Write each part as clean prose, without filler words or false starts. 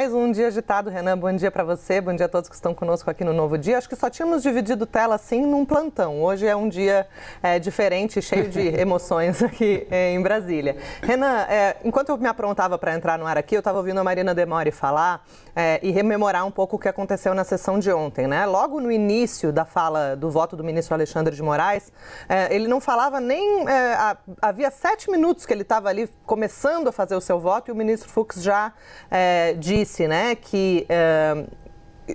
Mais um dia agitado, Renan. Bom dia para você, bom dia a todos que estão conosco aqui no Novo Dia. Acho que só tínhamos dividido tela assim num plantão. Hoje é um dia diferente, cheio de emoções aqui em Brasília. Renan, enquanto eu me aprontava para entrar no ar aqui, eu estava ouvindo a Marina Demori falar e rememorar um pouco o que aconteceu na sessão de ontem, né? Logo no início da fala do voto do ministro Alexandre de Moraes, ele não falava nem... havia 7 minutos que ele estava ali começando a fazer o seu voto e o ministro Fux já disse, né, que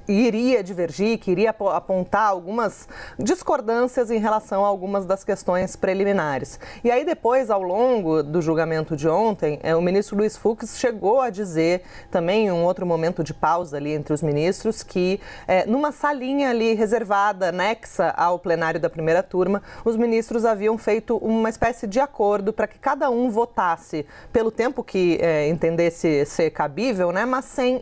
iria divergir, que iria apontar algumas discordâncias em relação a algumas das questões preliminares. E aí depois, ao longo do julgamento de ontem, o ministro Luiz Fux chegou a dizer, também em um outro momento de pausa ali entre os ministros, que numa salinha ali reservada, anexa ao plenário da primeira turma, os ministros haviam feito uma espécie de acordo para que cada um votasse pelo tempo que entendesse ser cabível, né, mas sem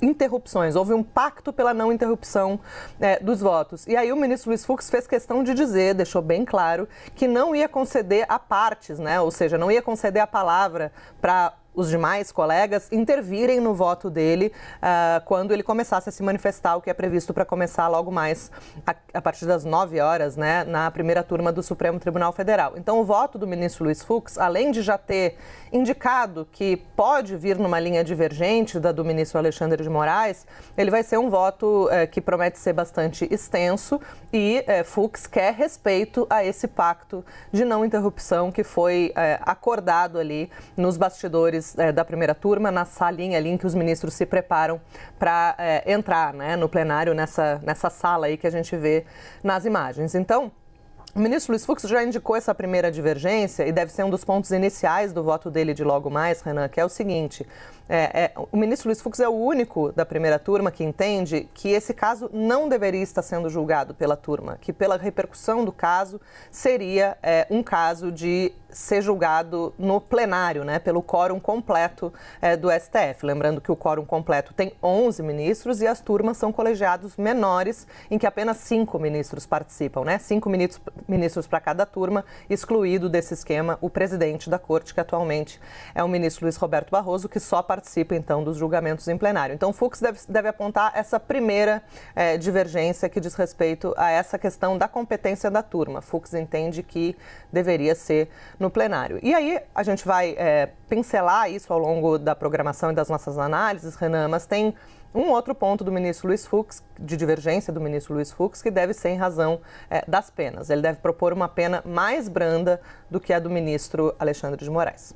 interrupções. Houve um pacto pela não interrupção dos votos. E aí o ministro Luiz Fux fez questão de dizer, deixou bem claro, que não ia conceder a partes, né? Ou seja, não ia conceder a palavra para os demais colegas intervirem no voto dele quando ele começasse a se manifestar, o que é previsto para começar logo mais a partir das 9 horas, né, na primeira turma do Supremo Tribunal Federal. Então, o voto do ministro Luiz Fux, além de já ter indicado que pode vir numa linha divergente da do ministro Alexandre de Moraes, ele vai ser um voto que promete ser bastante extenso e Fux quer respeito a esse pacto de não interrupção que foi acordado ali nos bastidores da primeira turma, na salinha ali em que os ministros se preparam para entrar, né, no plenário, nessa sala aí que a gente vê nas imagens. Então, o ministro Luiz Fux já indicou essa primeira divergência e deve ser um dos pontos iniciais do voto dele de logo mais, Renan, que é o seguinte: o ministro Luiz Fux é o único da primeira turma que entende que esse caso não deveria estar sendo julgado pela turma, que pela repercussão do caso seria um caso de ser julgado no plenário, né, pelo quórum completo do STF. Lembrando que o quórum completo tem 11 ministros e as turmas são colegiados menores, em que apenas 5 ministros participam, né? 5 ministros para cada turma, excluído desse esquema o presidente da corte, que atualmente é o ministro Luiz Roberto Barroso, que só participa, então, dos julgamentos em plenário. Então, Fux deve apontar essa primeira divergência que diz respeito a essa questão da competência da turma. Fux entende que deveria ser no plenário. E aí, a gente vai pincelar isso ao longo da programação e das nossas análises, Renan, mas tem um outro ponto do ministro Luiz Fux, de divergência do ministro Luiz Fux, que deve ser em razão das penas. Ele deve propor uma pena mais branda do que a do ministro Alexandre de Moraes.